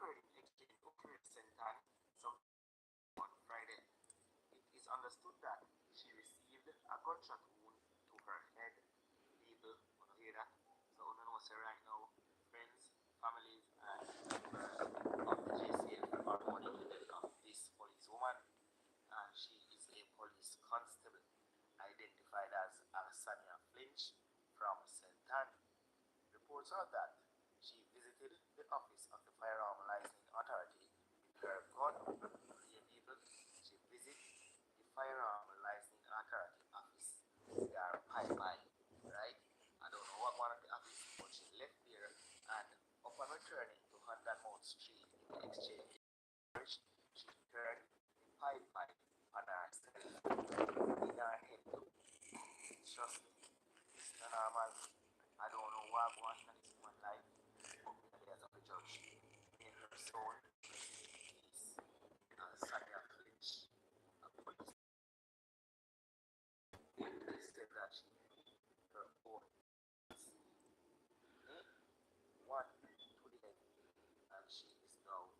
occurred in St. Anne on Friday. It is understood that she received a gunshot wound to her head. People on hear that. So I don't know say right now, friends, families, and members of the JCF are mourning the death of this policewoman. And she is a police constable identified as Alessandra Flinch from St. Anne. Reports are that she visited the office of the Firearm Licensing Authority with her gun. Here, people, she visited the Firearm Licensing Authority office with her pipe, right? I don't know what one of the office, but she left there and upon returning to Huntermouth Street in the exchange, she turned the pipe on herself in her head too. Trust me, it's not normal. I don't know what going on in this woman's life, but we are there as a judge. In her soul, peace, Sanya Flinch, a police, they said that she hit her own knee, one to the head, and she is now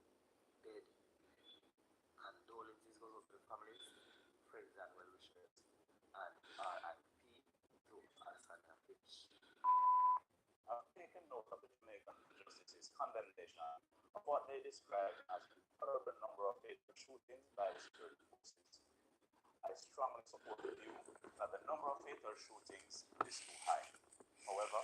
dead. Condolences goes out to the families, friends, and well wishers, and RIP to Alessandra Flinch. I've taken note of the Jamaican Justice's condemnation of what they described as an intolerable number of fatal shootings by security forces. I strongly support the view that the number of fatal shootings is too high. However,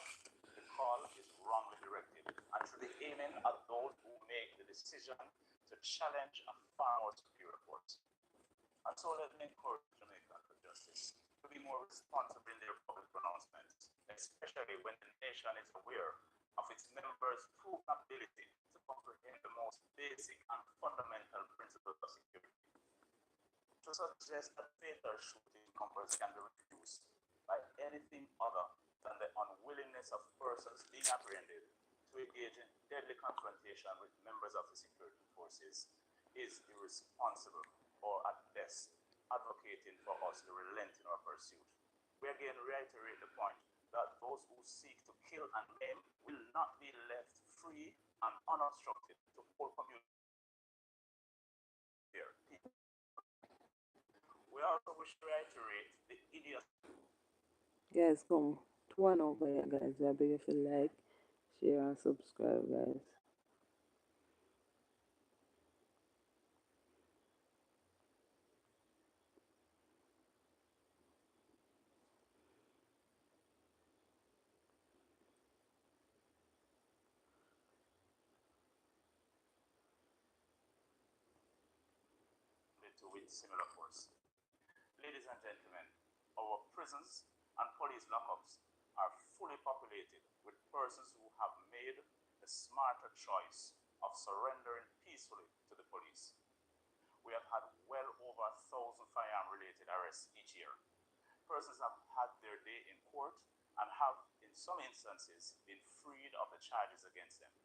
the call is wrongly directed and should be aiming at those who make the decision to challenge a far more superior force. And so let me encourage Jamaican Justice to be more responsible in their public pronouncements, especially when the nation is aware of its members' proven ability to comprehend the most basic and fundamental principles of security. To suggest that fatal shooting numbers can be reduced by anything other than the unwillingness of persons being apprehended to engage in deadly confrontation with members of the security forces is irresponsible, or at best, advocating for us to relent in our pursuit. We again reiterate the point that those who seek to kill and maim will not be left free and unobstructed to hold community there. We also wish to reiterate the idiot. Guys, come to one over here, guys. I beg you to like, share, and subscribe, guys. With similar force. Ladies and gentlemen, our prisons and police lockups are fully populated with persons who have made the smarter choice of surrendering peacefully to the police. We have had well over 1,000 firearm-related arrests each year. Persons have had their day in court and have, in some instances, been freed of the charges against them.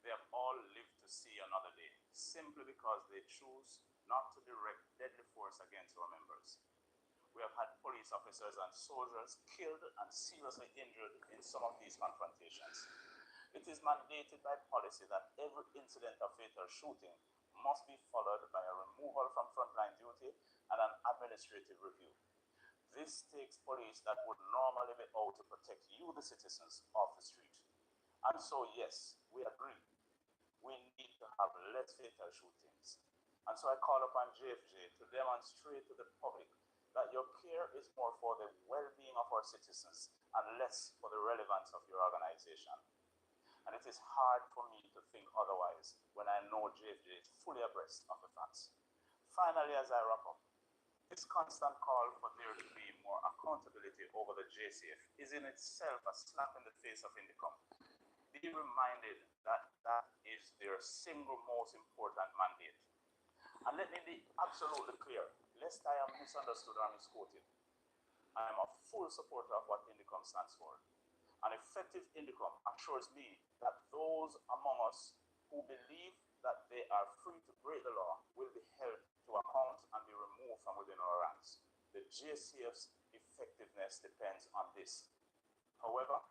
They have all lived to see another day, simply because they choose not to direct deadly force against our members. We have had police officers and soldiers killed and seriously injured in some of these confrontations. It is mandated by policy that every incident of fatal shooting must be followed by a removal from frontline duty and an administrative review. This takes police that would normally be out to protect you, the citizens, off the street. And so, yes, we agree. We need to have less fatal shootings. And so I call upon JFJ to demonstrate to the public that your care is more for the well-being of our citizens and less for the relevance of your organization. And it is hard for me to think otherwise when I know JFJ is fully abreast of the facts. Finally, as I wrap up, this constant call for there to be more accountability over the JCF is in itself a slap in the face of Indicom. Be reminded that that is their single most important mandate. And let me be absolutely clear, lest I am misunderstood or misquoted. I am a full supporter of what Indicom stands for. An effective Indicom assures me that those among us who believe that they are free to break the law will be held to account and be removed from within our ranks. The JCF's effectiveness depends on this. However,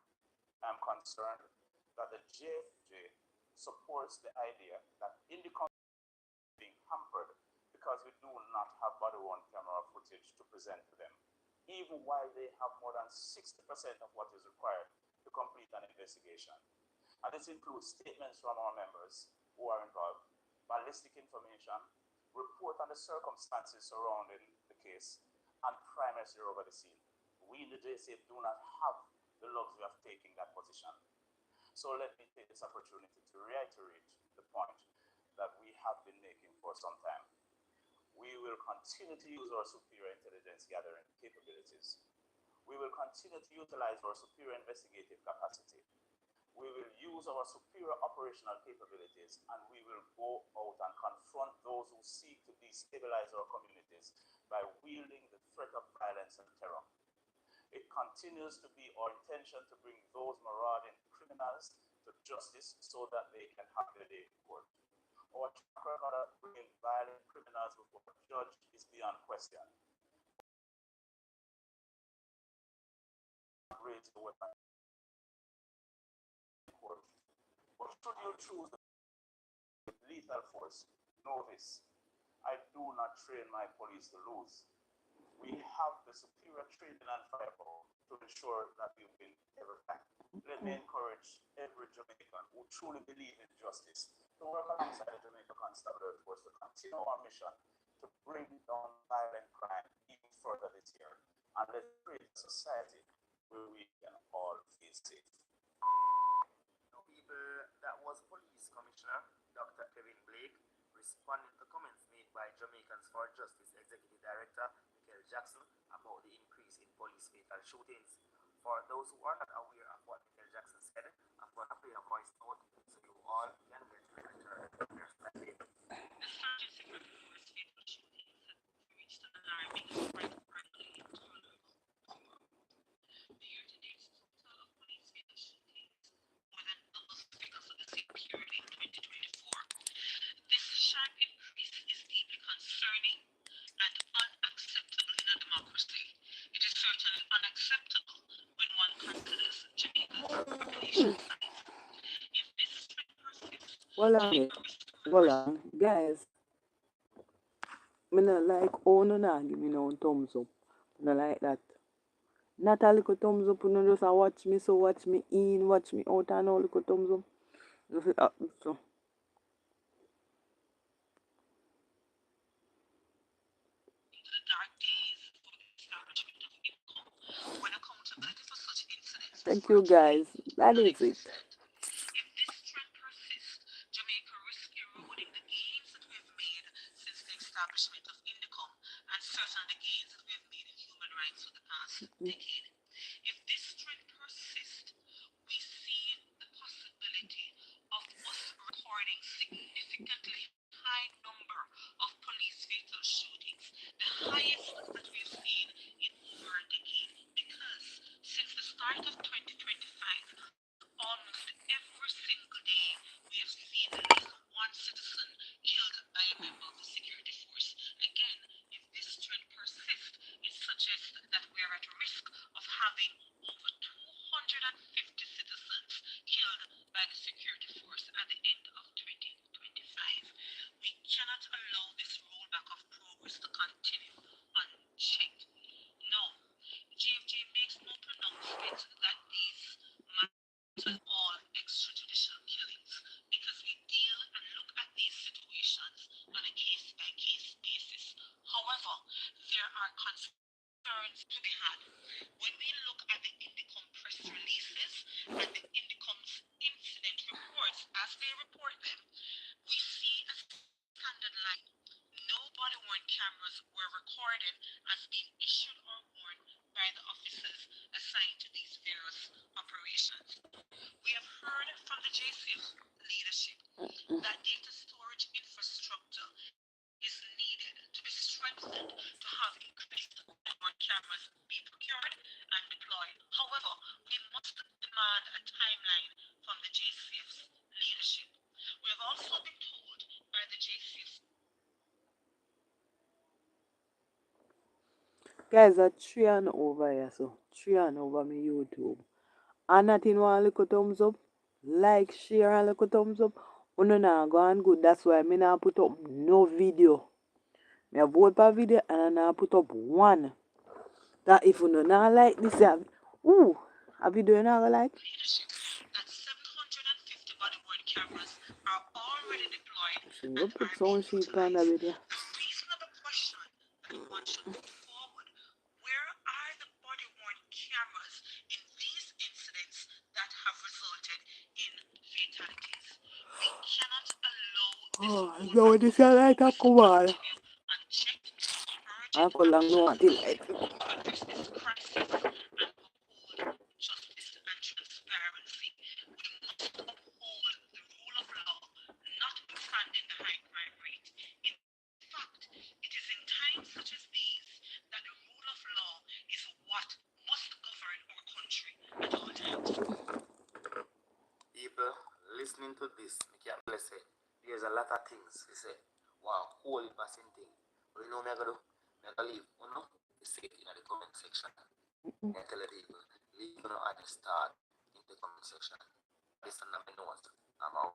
I am concerned that the JFJ supports the idea that Indicom is being hampered because we do not have body worn camera footage to present to them, even while they have more than 60% of what is required to complete an investigation. And this includes statements from our members who are involved, ballistic information, report on the circumstances surrounding the case, and primacy over the scene. We in the JCF do not have the luxury of taking that position. So let me take this opportunity to reiterate the point that we have been making for some time. We will continue to use our superior intelligence gathering capabilities. We will continue to utilize our superior investigative capacity. We will use our superior operational capabilities, and we will go out and confront those who seek to destabilize our communities by wielding the threat of violence and terror. It continues to be our intention to bring those marauding criminals to justice so that they can have their day in court. Our track record of bringing violent criminals before a judge is beyond question. Raise the weapon in court. But should you choose lethal force, know this: I do not train my police to lose. We have the superior training and firepower to ensure that we win every time. Let me encourage every Jamaican who truly believes in justice to work alongside the Jamaica Constabulary Force to continue our mission to bring down violent crime even further this year. And let's create a society where we can all feel safe. Now, people, that was Police Commissioner Dr. Kevin Blake responding to comments made by Jamaicans for Justice Executive Director Michael Jackson about the increase in police fatal shootings. For those who are not aware of what Michael Jackson said, I'm going to play a voice note so you all can get a better understanding. The surge in security force fatal shootings have reached an alarming record-breaking total. The year-to-date total of police fatal shootings more than doubles figures of the same period in 2024. This sharp increase is deeply concerning and unacceptable in a democracy. It is certainly unacceptable when one considers Jamaica's population size. If this trend persists, Hold on, Jamaica risks hold on. Guys, me not like oh no nah give me no thumbs up. Me not like that. Not a little thumbs up, you know, just a watch me so watch me in, watch me out and all little thumbs up. Just so. into the dark days for the establishment of income when accountability for such incidents was Thank you virtually guys. That is it. non-existent. If this trend persists, Jamaica risks eroding the gains that we have made since the establishment of Indicom and certainly the gains that we have made in human rights for the past decade. If this trend persists, we see the possibility of us recording significantly high number of police fatal shootings, the highest that we've seen in over a decade, because since the start of 2025, almost every single day we have seen at least one citizen killed by a member of the security force. Again, if this trend persists, it suggests that we are at risk of having over 250 citizens killed by the security force at the end of 2025. We cannot allow this rollback of progress to continue unchecked. No, GFJ makes no pronouncement that these matters are all extrajudicial killings because we deal and look at these situations on a case by case basis. However, there are concerns to be had. When we look at the Indicom press releases and the Indicom's incident reports as they report them, we see a standard line. No body worn cameras were recorded as being issued or worn by the officers assigned to these various operations. We have heard from the JCF leadership that data storage infrastructure is needed to be strengthened to have increased body-worn cameras be procured and deployed. However, we must demand a timeline from the JCF's leadership. We have also been told by the JCF's Guys, a three and over here, so three and over me YouTube. And not in one little thumbs up. like, share, and like a thumbs up. Uno nah go on good. That's why me nah put up no video. Me a vote per video and I nah put up one. That if you not like this, ooh, a video you not like. That 750 bodyworn cameras are already deployed She and go put are sound being sheet on the utilized. video. The reasonable question that one should put forward: where are the body-worn cameras in these incidents that have resulted in fatalities? We cannot allow this Oh, so rollback this of is like a power to command. continue unchecked. I Urgent call long action no until is like. needed to address this crisis and uphold justice and transparency. We must uphold the rule of law, notwithstanding the high crime rate. In fact, it is in times such as these that the rule of law is what must govern our country at all times. People listening to this, we can really say there's a lot of things we say. Wow, whole passing thing. But you know me I gotta do? Me I gotta leave. You know? You say it in the comment section. And tell the people, leave on the start in the comment section. This and my nose. I'm out.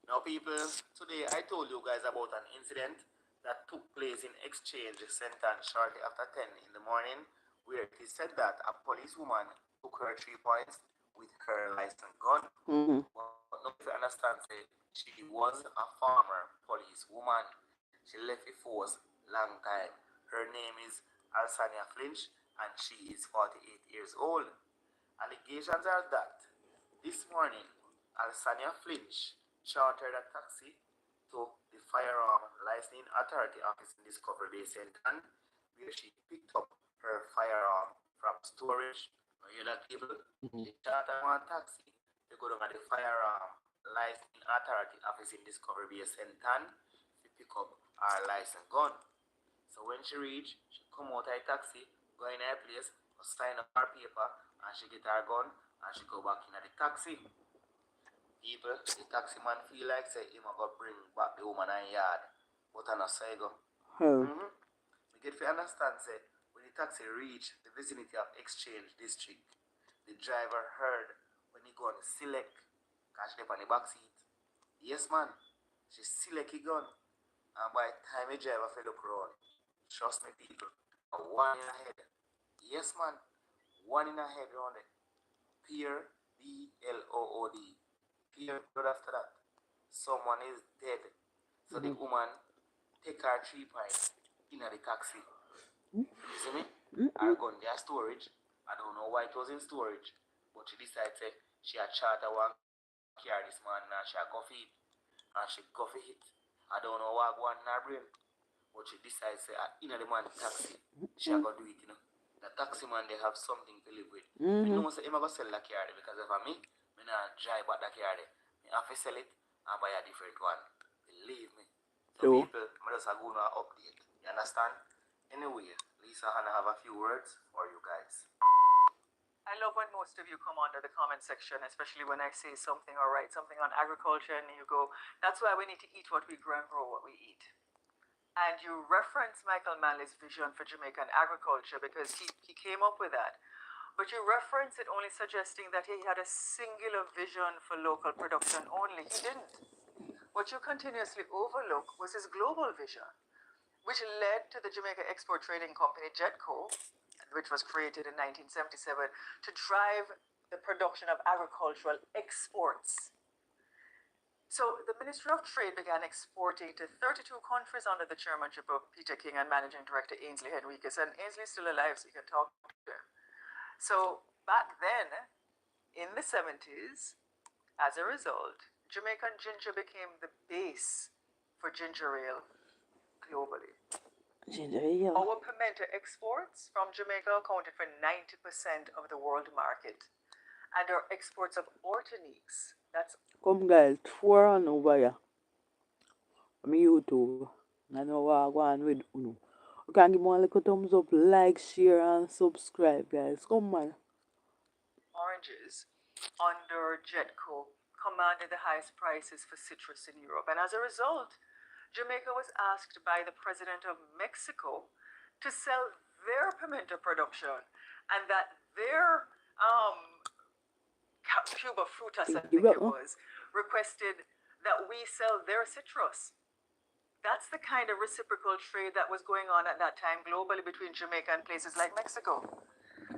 Now, people, today I told you guys about an incident that took place in Exchange Center shortly after 10 in the morning, where it is said that a policewoman took her 3 points with her license gun. Mm-hmm. But now, if you understand, say, she was a former policewoman. She left the force long time. Her name is Alsania Flinch, and she is 48 years old. Allegations are that this morning, Alsania Flinch chartered a taxi to the Firearm Licensing Authority office in Discovery Bay, St. Anne, where she picked up her firearm from storage. You hear that, people? Mm-hmm. She chartered one taxi to go down to the Firearm Licensing Authority office in Discovery Bay, St. Anne, to pick up her license gun. So when she reach, she come out of the taxi, go in her place, go sign up her paper, and she get her gun, and she go back in the taxi. People, the taxi man feel like say him a go bring back the woman in yard, but I not say go. Oh. We get to understand say when the taxi reach the vicinity of Exchange District, the driver heard when he go on select, catch them on the back seat. Yes man, she select he gun, and by the time the driver fell up road, trust me people, a one in a head. Yes man, one in a head round it. Peer Blood. Peer blood after that. Someone is dead. So the woman take her 3 points in the taxi. You see me? Her gun their storage. I don't know why it was in storage. But she decided say, she had charter one car this man and she had go for it. And she go for it. I don't know why go on in her brain. But she decides say in the man taxi. She had go do it, you know. The taxi man they have something to live with. Me know say him a go sell the car because if I me not drive back the car there. Me have to sell it and buy a different one. Believe me. So So, people, I just go on update. You understand? Anyway, Lisa Hannah have a few words for you guys. I love when most of you come under the comment section, especially when I say something or write something on agriculture, and you go, that's why we need to eat what we grow and grow what we eat. And you reference Michael Manley's vision for Jamaican agriculture because he came up with that. But you reference it only suggesting that he had a singular vision for local production only. He didn't. What you continuously overlook was his global vision, which led to the Jamaica Export Trading Company, JETCO, which was created in 1977 to drive the production of agricultural exports. So the Ministry of Trade began exporting to 32 countries under the chairmanship of Peter King and Managing Director Ainsley Henriquez. And Ainsley's still alive, so you can talk to him. So back then, in the 70s, as a result, Jamaican ginger became the base for ginger ale globally. ginger ale. Our pimento exports from Jamaica accounted for 90% of the world market. And our exports of Ortoniques, that's Come guys, 4 on over here. I'm YouTube. I know what I go on with Uno. You can give me one little thumbs up, like, share, and subscribe, guys. Come on. Oranges under Jetco commanded the highest prices for citrus in Europe. And as a result, Jamaica was asked by the president of Mexico to sell their pimento production, and that their Cuba Frutas, I think it was, requested that we sell their citrus. That's the kind of reciprocal trade that was going on at that time globally between Jamaica and places like Mexico.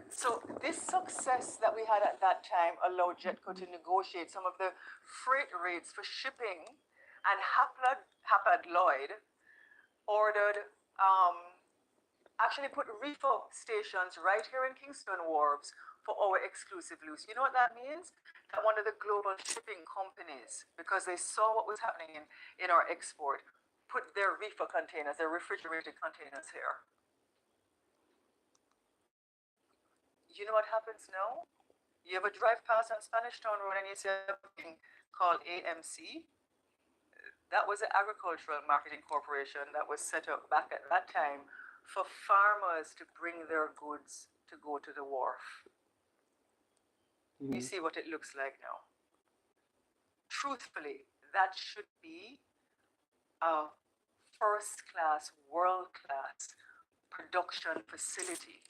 So this success that we had at that time allowed Jetco to negotiate some of the freight rates for shipping, and Hapag Lloyd ordered, actually put reefer stations right here in Kingston Wharves for our exclusive use. You know what that means? That one of the global shipping companies, because they saw what was happening in our export, put their reefer containers, their refrigerated containers here. You know what happens now? You ever drive past on Spanish Town Road and you see a thing called AMC? That was an agricultural marketing corporation that was set up back at that time for farmers to bring their goods to go to the wharf. You see what it looks like now. Truthfully, that should be a first-class, world-class production facility.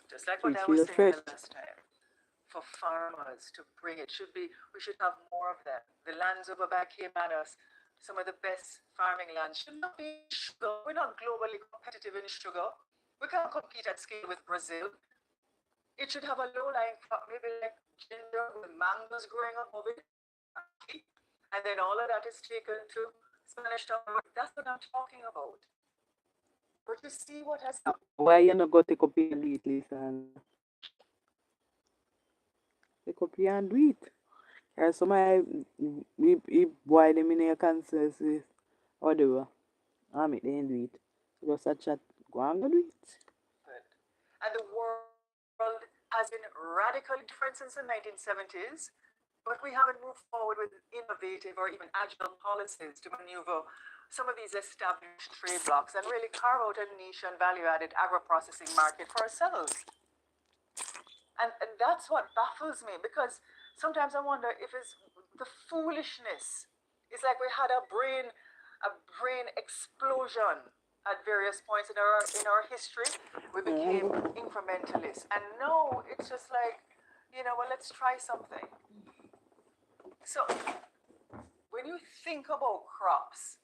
Just like what I was saying the last time. For farmers to bring it. We should have more of them. The lands over by Caymanas, some of the best farming lands, should not be in sugar. We're not globally competitive in sugar. We can't compete at scale with Brazil. It should have a low-lying crop, maybe like ginger with mangoes growing above it. And then all of that is taken to Spanish Town Road. That's what I'm talking about. But you see what has happened. Why you not go take up your do it, Lisa? Take up your and do it. Or some we boy them in your consensus, whatever. I make them do it. So just a chat, go and go do it. And the world has been radically different since the 1970s, but we haven't moved forward with innovative or even agile policies to maneuver some of these established trade blocks and really carve out a niche and value-added agro-processing market for ourselves. And that's what baffles me, because sometimes I wonder if it's the foolishness. It's like we had a brain explosion at various points in our history. We became incrementalists, and now it's just like, well, let's try something. So when you think about crops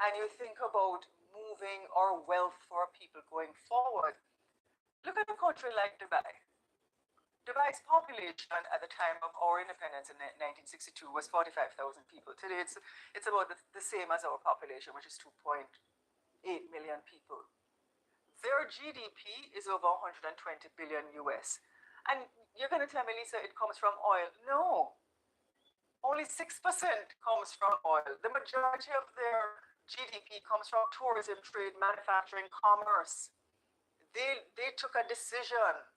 and you think about moving our wealth for people going forward, look at a country like Dubai. Dubai's population at the time of our independence in 1962 was 45,000 people. Today it's about the same as our population, which is 2.8 million people. Their GDP is over 120 billion US. And you're going to tell me, Lisa, it comes from oil. No. Only 6% comes from oil. The majority of their GDP comes from tourism, trade, manufacturing, commerce. They took a decision.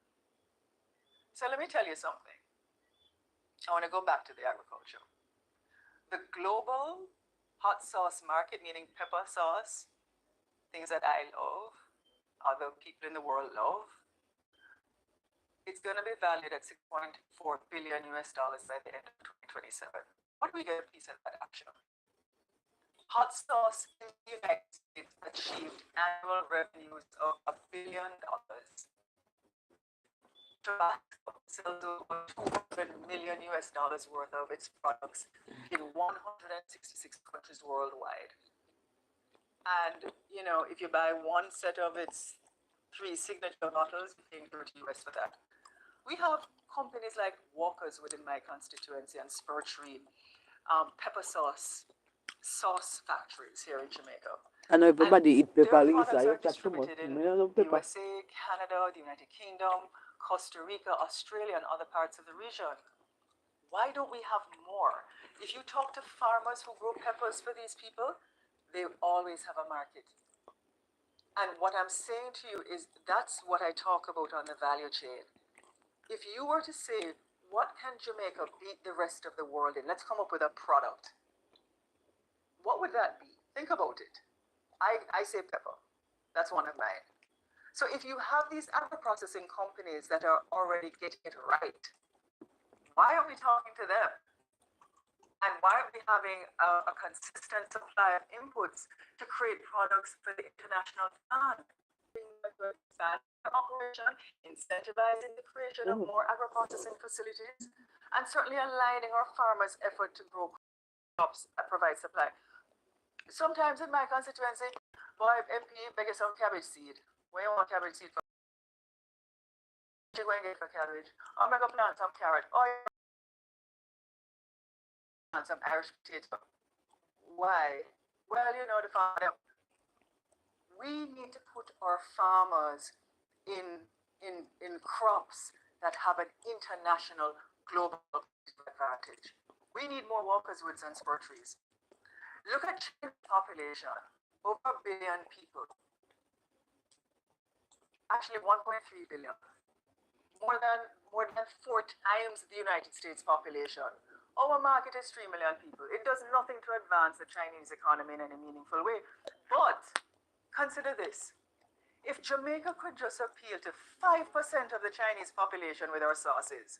So let me tell you something. I want to go back to the agriculture. The global hot sauce market, meaning pepper sauce, things that I love, other people in the world love, it's going to be valued at $6.4 billion US by the end of 2027. What do we get a piece of that action? Hot sauce in the United States achieved annual revenues of $1 billion. Tobacco sells over $200 million US worth of its products in 166 countries worldwide. And, if you buy one set of its 3 signature bottles, you're paying $30 US for that. We have companies like Walker's within my constituency and Spurtree, pepper sauce factories here in Jamaica. I know everybody eat pepper, Lisa. Their products are distributed in the USA, Canada, the United Kingdom, Costa Rica, Australia, and other parts of the region. Why don't we have more? If you talk to farmers who grow peppers for these people, they always have a market. And what I'm saying to you is that's what I talk about on the value chain. If you were to say, what can Jamaica beat the rest of the world in? Let's come up with a product. What would that be? Think about it. I say pepper. That's one of mine. So if you have these agro-processing companies that are already getting it right, why are we talking to them? And why are we having a consistent supply of inputs to create products for the international demand? To expand their operation, incentivizing the creation of more agro-processing facilities, and certainly aligning our farmers' effort to grow crops that provide supply. Sometimes in my constituency, boy, MP, beg you some cabbage seed. Where you want cabbage seed from? You go and get for cabbage. I'm going to plant some carrot. Oh, you plant some Irish potato. Why? Well, you know, the farmer. We need to put our farmers in crops that have an international global advantage. We need more walkers, woods, and spur trees. Look at China's population, over a billion people. Actually, 1.3 billion. More than 4 times the United States population. Our market is 3 million people. It does nothing to advance the Chinese economy in any meaningful way. But consider this. If Jamaica could just appeal to 5% of the Chinese population with our sauces,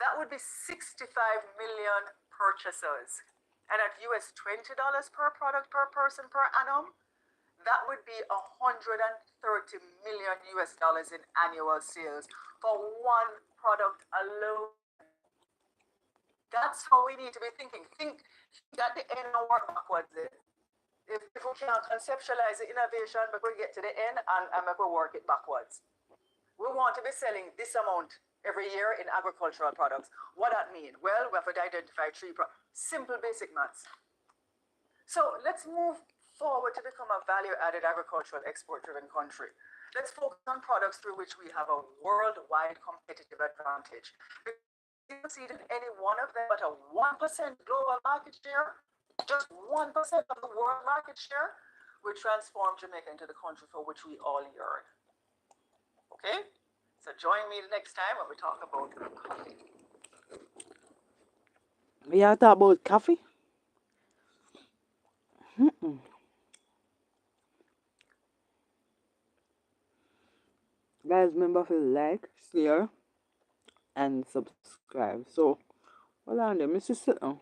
that would be 65 million purchasers. And at US $20 per product per person per annum, that would be 130 million US dollars in annual sales for one product alone. That's how we need to be thinking. Think at the end and work backwards there. If we can't conceptualize the innovation, but we get to the end and we work it backwards. We want to be selling this amount every year in agricultural products. What that mean? Well, we have to identify simple basic maths. So let's move forward to become a value-added agricultural export-driven country. Let's focus on products through which we have a worldwide competitive advantage. We succeed in any one of them, but a 1% global market share, just 1% of the world market share, will transform Jamaica into the country for which we all yearn. Okay? So join me the next time when we talk about coffee. We are talk about coffee? Guys, remember to like, share, and subscribe. So, hold on there, Mr. Sit down.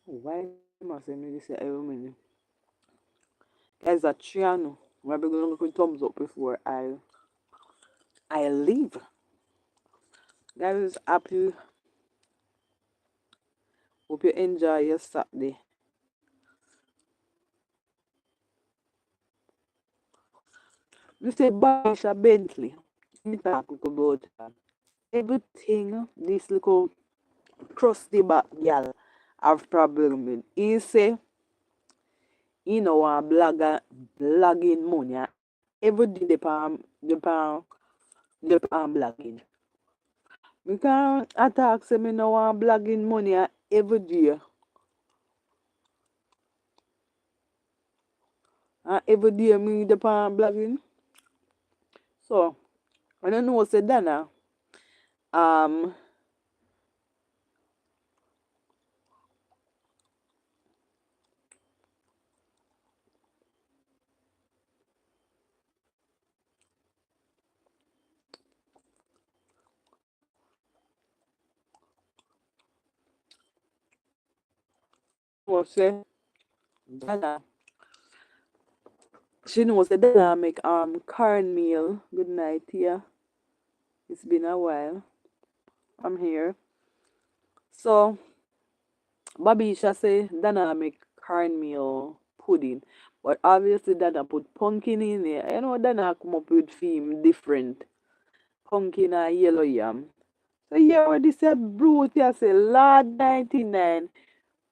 Why must I make this every minute? Guys, a Triano. We're going to look with thumbs up before I leave. Guys, happy. Hope you enjoy your Saturday. Mr. Barisha Bentley. Me talk about everything this little crusty back gal have problem with. He say he no want blogging money. Every day they pan blogging. Me can't attack say me no want blogging money every day. And every day me the pan blogging. So I don't know say Dana was say Dana she knows that Dana make cornmeal. Good night, yeah. It's been a while. I'm here. So Babisha say Dana make cornmeal pudding. But obviously Dana put pumpkin in there. You know Dana come up with theme different. Pumpkin and yellow yam. So yeah, what this a brute you say Lord 99.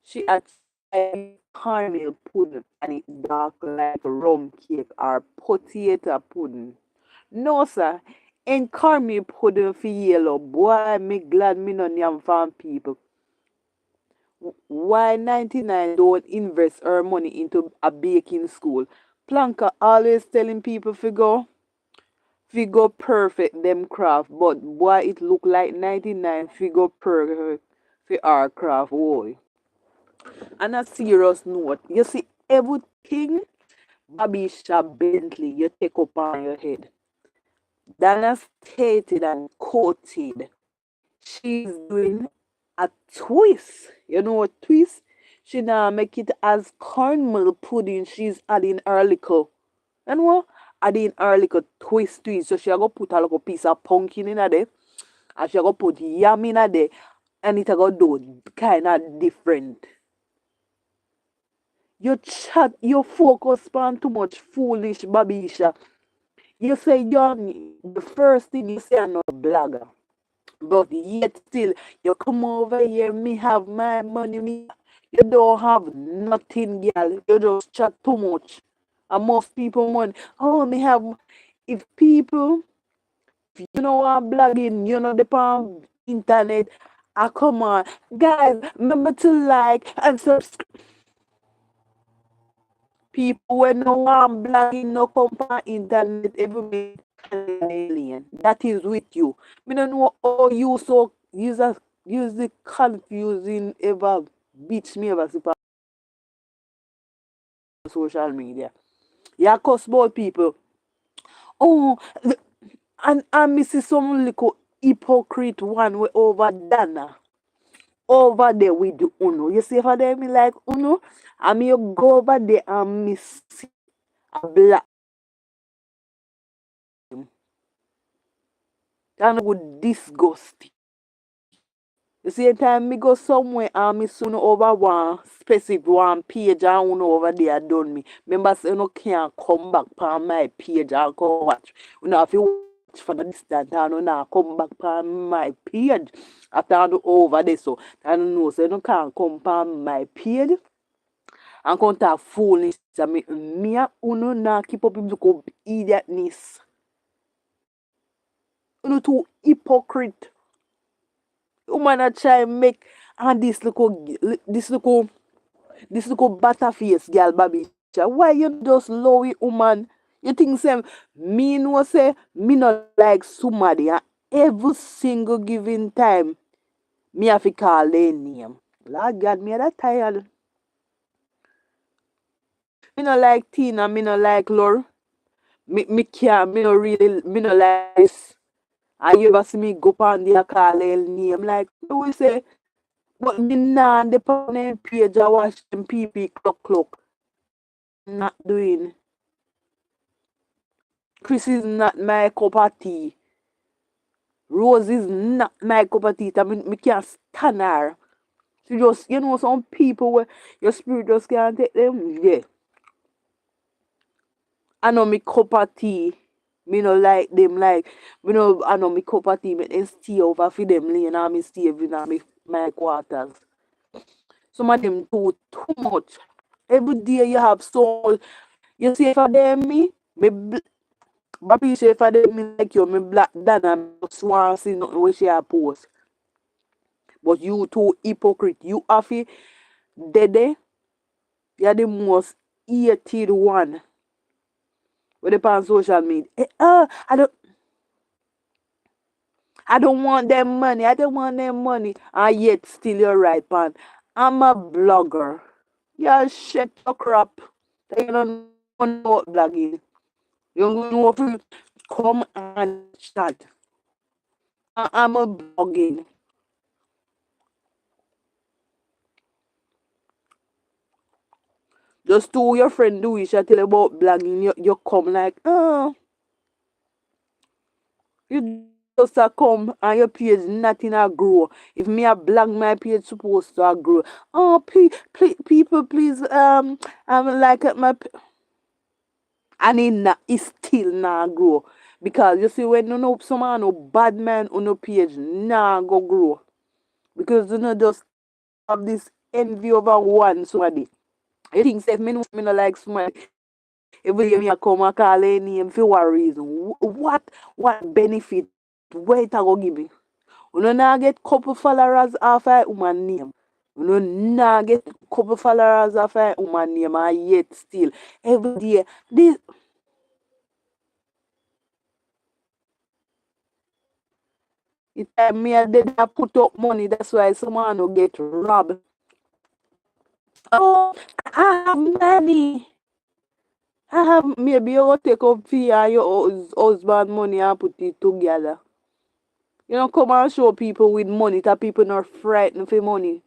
She had tried cornmeal pudding and it dark like rum cake or potato pudding. No sir. encourage me pudding for yellow. Boy, me glad me no yam farm people. Why 99 don't invest her money into a baking school? Planka always telling people figure perfect them craft, but boy it look like 99 figure perfect for our craft boy. On a serious note, you see everything Babisha Bentley you take up on your head. Dana stated and quoted she's doing a twist. You know what twist? She now make it as cornmeal pudding. She's adding her little, you know, adding her little twist to it. So she go put a little piece of pumpkin in there, and she go put yam in there, and it go do kind of different. You chat, you focus on too much foolish babisha. You say you're the first thing you say I'm not a blogger. But yet still you come over here, me have my money, me you don't have nothing, girl. You just chat too much. And most people want, oh me have if people if you know I'm blogging, you know the palm internet. Ah come on. Guys, remember to like and subscribe. People when no I'm blogging, no come on internet every minute an alien. That is with you. Me don't know how you so use the confusing ever beats me ever super social media. Yeah, cause about people. Oh, and me see some little hypocrite one way over Dana. Over there with the Uno. You see for them me like Uno? And me you go over there and me see a black and would disgust. You see, time me go somewhere and me soon over one specific one page and one over there done me. Remember, say you can't come back on my page and come watch. You know, if you watch from a distance and you now come back on my page after I do over there, so I don't know, so you can't come on my page and come to foolish. I mean, me and you now keep up with the idiotness. You too hypocrite. Woman a try make and this little butterface girl Babisha. Why you just low it woman? You think say me no say me not like somebody and every single given time me have to call their name. Lord God, me that tired. Me no like Tina, me no like Lord. Me can't, me no really, me no like this. And you ever see me go on there call their name like we say. But me nah the on them page I watch them PP clock. Not doing. Chris is not my cup of tea. Rose is not my cup of tea. I mean, me can't stand her. She just, some people where your spirit just can't take them. Yeah. I know me cup of tea. Me no like them like, I know me cup of tea. Me then stay over for them lane and me stay in my quarters. Some of them do too much. Every day you have so much. You see for them Bobby say for them me like you, me black dan and just want to see nothing where she a post. But you too hypocrite. You have it dede. You're the most hated one with the on social media. I don't want them money. I don't want them money. And yet still you're right, man. I'm a blogger. Yeah, shut your crap. You don't know what blogging. You don't know if you come and chat. I'm a blogging. Just to your friend do it, I tell you about blogging, you come like, oh, you just a come and your page nothing a grow. If me a blog my page supposed to a grow. Oh, people, please, like my, and it still not grow. Because you see, when you know someone no bad man on your page, nah go grow. Because you know just have this envy over one somebody. You think say me no like somebody. Every day me a come and call her name for what reason? What benefit? Where it a go give me? You know now get couple followers off a woman name. You know now get couple followers off a woman name and yet still every day this it time me a did I put up money, that's why someone will get robbed. Oh, I have money. I have maybe you go take up fee and your husband money and put it together. You know, come and show people with money that people not frightened for money.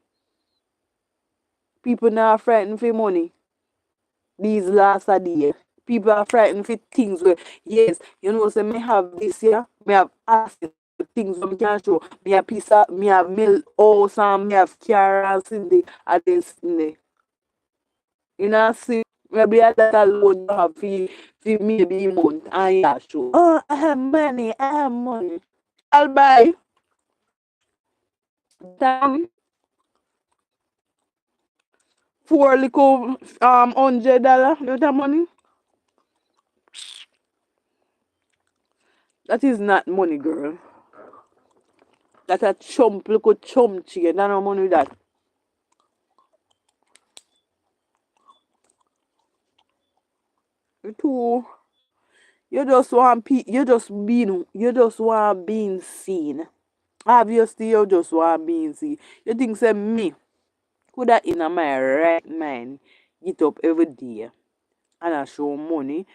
People not frightened for money. These last a day. People are frightened for things where yes, you know, say me have this here, me have access to things where me can show. Me have piece of me have mill house and me have car and in the at this in the. You know, see maybe that alone you have for maybe a month and yeah show. Oh, I have money, I have money. I'll buy time 4 little $100. You know that money? That is not money, girl. That's a chump, little chump chicken. That's no money with that. You too. You just want you just want being seen. Obviously, you just want being seen. You think say me could that in my right mind get up every day and I show money.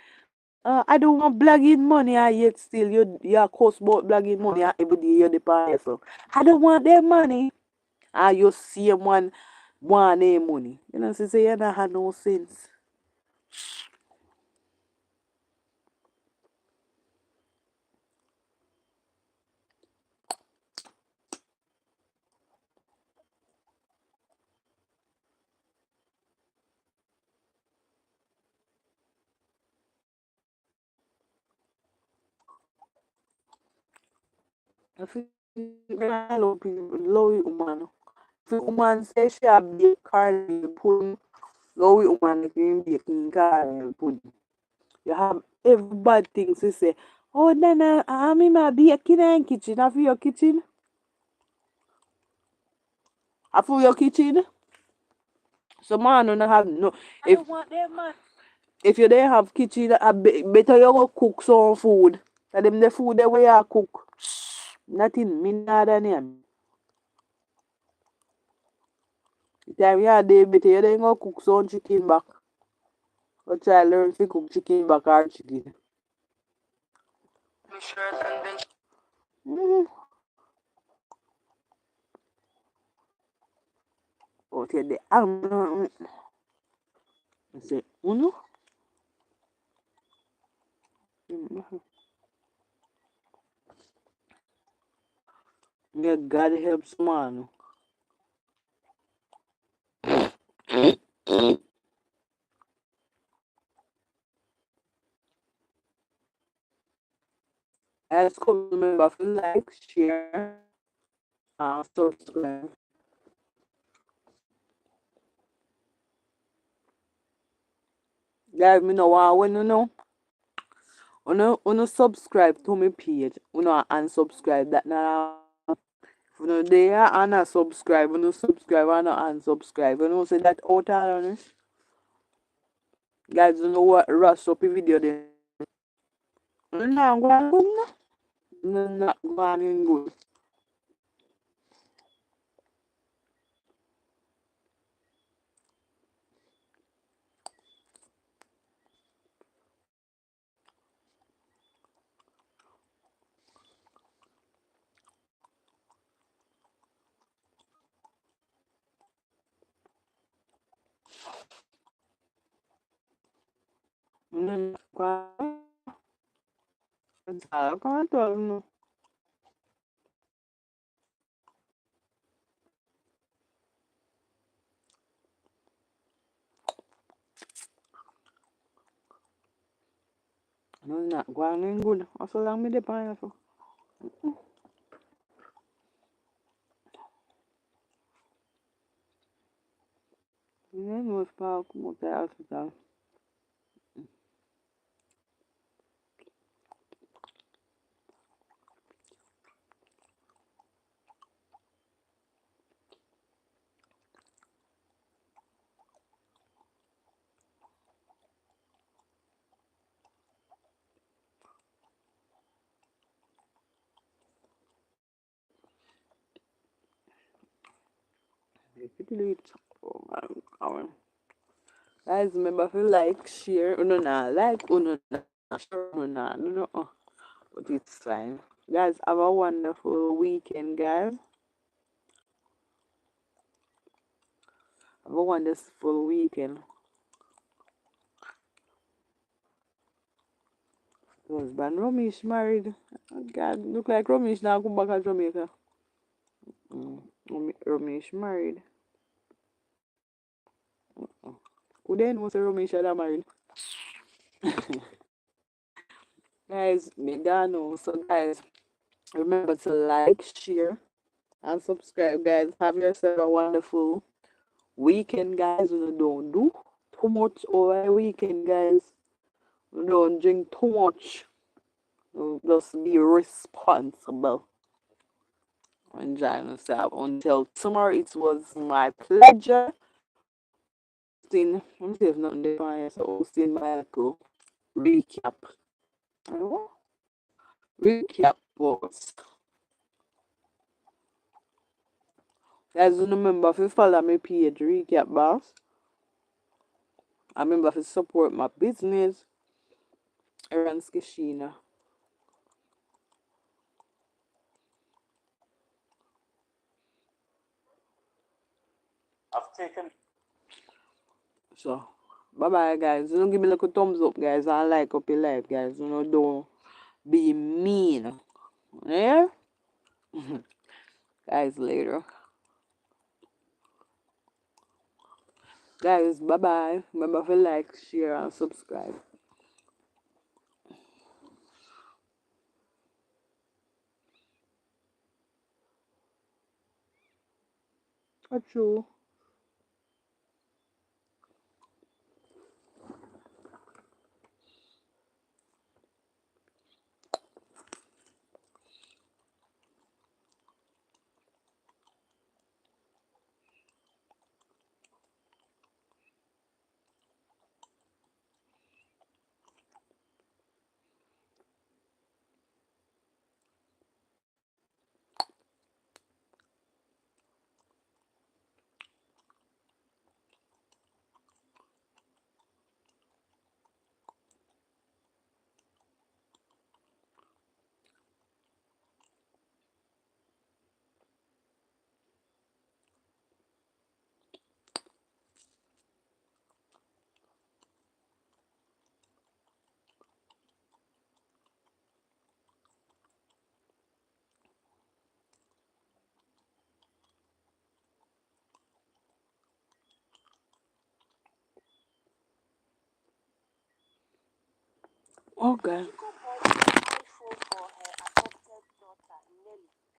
I don't want blagging money and yet still you cost about blagging money and every day you depend yourself. I don't want their money. And you see one want their money. You know, say you don't have no sense. I feel I love people, love it, woman. If a woman say she a bake caramel pudding, love it, woman, if you baking caramel pudding. You have every bad things to say. Oh, Nana, I'm in my baking and kitchen. Have your kitchen? Have your kitchen? So man don't have no. I If don't want them, man. if you don't have kitchen, better you go cook some food. Tell them the food the way you cook. Nothing me not than him. The time you are there, better you then go cook some chicken back. Go try learn to cook chicken back or chicken. Blue shirt and then Mm-hmm. But you the I say, Uno? Yeah, God helps man. As come remember to like, share, and subscribe. Guys, me know what when you know. Uno subscribe to my page. Uno unsubscribe that now. If you there and a subscribe, uno subscribe and unsubscribe. You know say that out on guys, you know what rush up the video then. No, go on good no. No, not going good. No, I can't tell you. No, not going good. Also lang me depend so. You know, spark mo tayo hospital. delete. Oh my god. Guys, remember if you like, share, uno na like, uno na share, uno na, no, but it's fine. Guys, have a wonderful weekend, guys. Have a wonderful weekend. Husband Ramesh married. God, look like Ramesh now come back to Jamaica. Ramesh married. Who then was Ramesh that married? Guys, me don't know. So guys, remember to like, share, and subscribe, guys. Have yourself a wonderful weekend, guys. You don't do too much over a weekend, guys. You don't drink too much. You just be responsible. Enjoy yourself. Until tomorrow, it was my pleasure. Hosting, let me see if nothing there. So hosting my little recap. Oh, recap box. Guys, remember if you follow me page recap box. I remember if you support my business. Aaron's Kayshena. I've taken So, bye bye, guys. You know, give me like a thumbs up, guys, and like up your life, guys. You know, don't be mean. Yeah? Guys, later. Guys, bye bye. Remember to like, share, and subscribe. Achoo. Okay. Chico boy is grateful for her adopted daughter, Nelly.